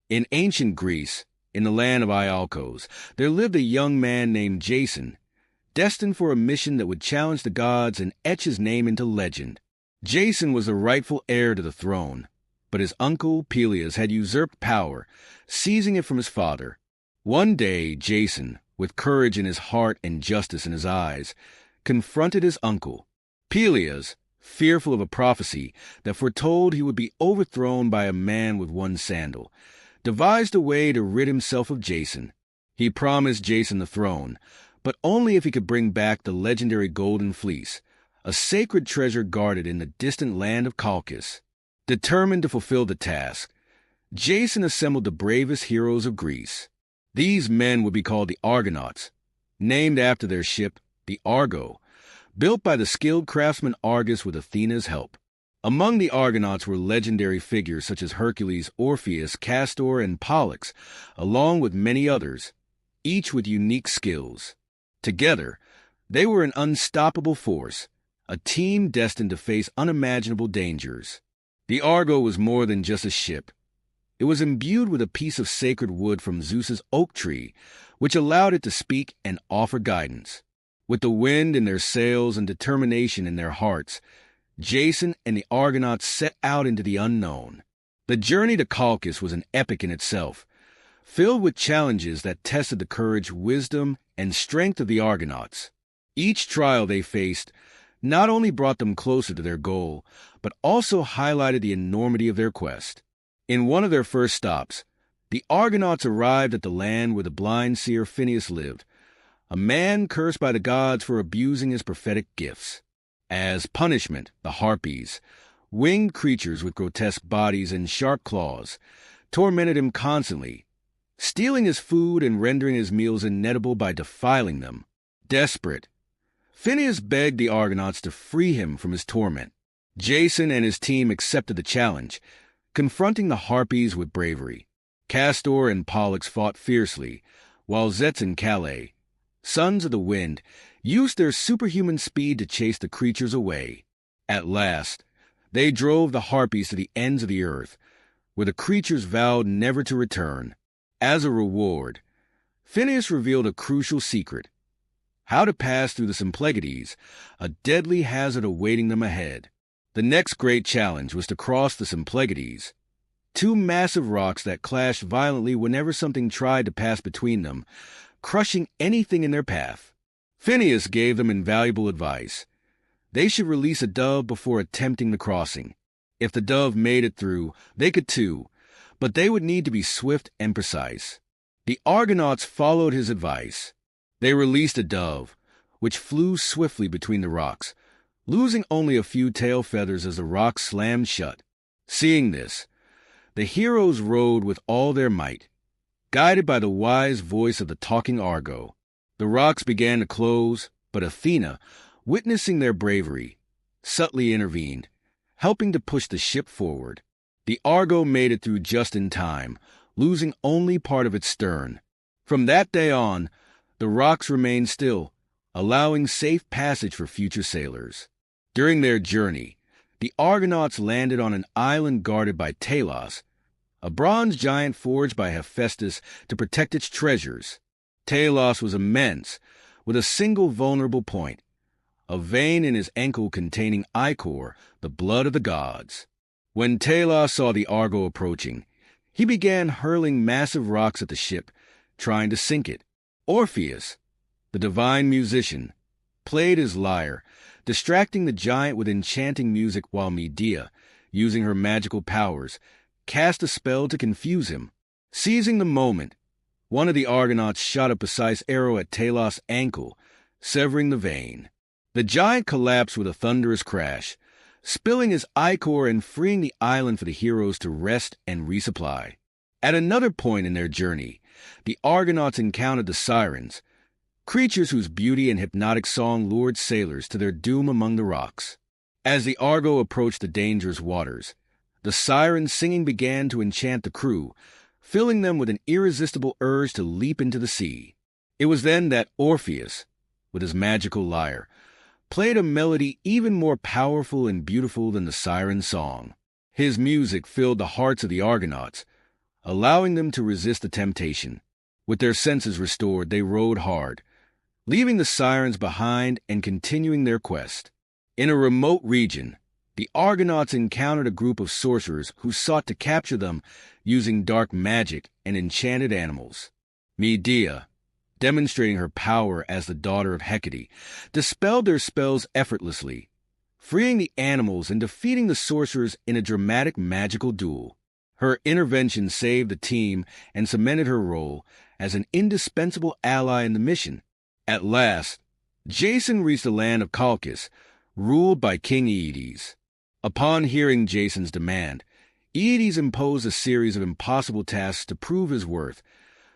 In ancient Greece, in the land of Iolcos, there lived a young man named Jason, destined for a mission that would challenge the gods and etch his name into legend. Jason was the rightful heir to the throne, but his uncle Peleus had usurped power, seizing it from his father. One day, Jason, with courage in his heart and justice in his eyes, confronted his uncle. Peleus, fearful of a prophecy that foretold he would be overthrown by a man with one sandal, devised a way to rid himself of Jason. He promised Jason the throne, but only if he could bring back the legendary Golden Fleece, a sacred treasure guarded in the distant land of Colchis. Determined to fulfill the task, Jason assembled the bravest heroes of Greece. These men would be called the Argonauts, named after their ship, the Argo, built by the skilled craftsman Argus with Athena's help. Among the Argonauts were legendary figures such as Hercules, Orpheus, Castor, and Pollux, along with many others, each with unique skills. Together, they were an unstoppable force, a team destined to face unimaginable dangers. The Argo was more than just a ship. It was imbued with a piece of sacred wood from Zeus's oak tree, which allowed it to speak and offer guidance. With the wind in their sails and determination in their hearts, Jason and the Argonauts set out into the unknown. The journey to Colchis was an epic in itself, filled with challenges that tested the courage, wisdom, and strength of the Argonauts. Each trial they faced not only brought them closer to their goal, but also highlighted the enormity of their quest. In one of their first stops, the Argonauts arrived at the land where the blind seer Phineus lived, a man cursed by the gods for abusing his prophetic gifts. As punishment, the Harpies, winged creatures with grotesque bodies and sharp claws, tormented him constantly, stealing his food and rendering his meals inedible by defiling them. Desperate, Phineus begged the Argonauts to free him from his torment. Jason and his team accepted the challenge, confronting the Harpies with bravery. Castor and Pollux fought fiercely, while Zets and Calais, sons of the wind, used their superhuman speed to chase the creatures away. At last, they drove the Harpies to the ends of the earth, where the creatures vowed never to return. As a reward, Phineus revealed a crucial secret: how to pass through the Symplegades, a deadly hazard awaiting them ahead. The next great challenge was to cross the Symplegades, two massive rocks that clashed violently whenever something tried to pass between them, crushing anything in their path. Phineus gave them invaluable advice. They should release a dove before attempting the crossing. If the dove made it through, they could too, but they would need to be swift and precise. The Argonauts followed his advice. They released a dove, which flew swiftly between the rocks, losing only a few tail feathers as the rocks slammed shut. Seeing this, the heroes rowed with all their might, guided by the wise voice of the talking Argo. The rocks began to close, but Athena, witnessing their bravery, subtly intervened, helping to push the ship forward. The Argo made it through just in time, losing only part of its stern. From that day on, the rocks remained still, allowing safe passage for future sailors. During their journey, the Argonauts landed on an island guarded by Talos, a bronze giant forged by Hephaestus to protect its treasures. Talos was immense, with a single vulnerable point, a vein in his ankle containing ichor, the blood of the gods. When Talos saw the Argo approaching, he began hurling massive rocks at the ship, trying to sink it. Orpheus, the divine musician, played his lyre, distracting the giant with enchanting music, while Medea, using her magical powers, cast a spell to confuse him. Seizing the moment, one of the Argonauts shot a precise arrow at Talos' ankle, severing the vein. The giant collapsed with a thunderous crash, spilling his ichor and freeing the island for the heroes to rest and resupply. At another point in their journey, the Argonauts encountered the Sirens, creatures whose beauty and hypnotic song lured sailors to their doom among the rocks. As the Argo approached the dangerous waters, the Sirens' singing began to enchant the crew, filling them with an irresistible urge to leap into the sea. It was then that Orpheus, with his magical lyre, played a melody even more powerful and beautiful than the siren song. His music filled the hearts of the Argonauts, allowing them to resist the temptation. With their senses restored, they rowed hard, leaving the sirens behind and continuing their quest. In a remote region, the Argonauts encountered a group of sorcerers who sought to capture them using dark magic and enchanted animals. Medea, demonstrating her power as the daughter of Hecate, dispelled their spells effortlessly, freeing the animals and defeating the sorcerers in a dramatic magical duel. Her intervention saved the team and cemented her role as an indispensable ally in the mission. At last, Jason reached the land of Colchis, ruled by King Aeetes. Upon hearing Jason's demand, Aeetes imposed a series of impossible tasks to prove his worth,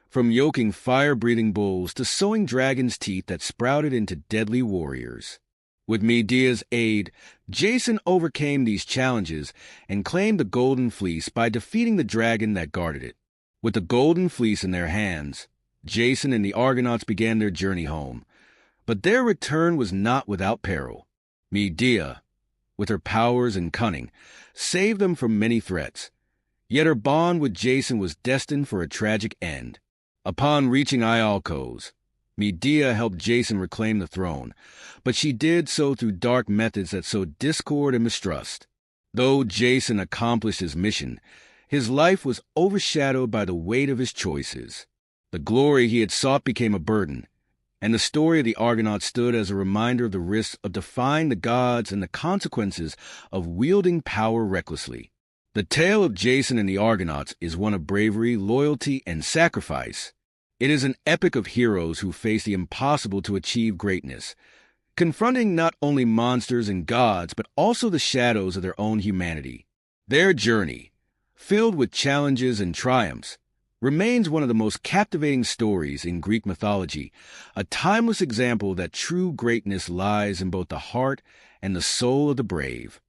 from yoking fire-breathing bulls to sowing dragon's teeth that sprouted into deadly warriors. With Medea's aid, Jason overcame these challenges and claimed the Golden Fleece by defeating the dragon that guarded it. With the Golden Fleece in their hands, Jason and the Argonauts began their journey home. But their return was not without peril. Medea, with her powers and cunning, saved them from many threats. Yet her bond with Jason was destined for a tragic end. Upon reaching Iolcos, Medea helped Jason reclaim the throne, but she did so through dark methods that sowed discord and mistrust. Though Jason accomplished his mission, his life was overshadowed by the weight of his choices. The glory he had sought became a burden, and the story of the Argonauts stood as a reminder of the risks of defying the gods and the consequences of wielding power recklessly. The tale of Jason and the Argonauts is one of bravery, loyalty, and sacrifice. It is an epic of heroes who face the impossible to achieve greatness, confronting not only monsters and gods, but also the shadows of their own humanity. Their journey, filled with challenges and triumphs, remains one of the most captivating stories in Greek mythology, a timeless example that true greatness lies in both the heart and the soul of the brave.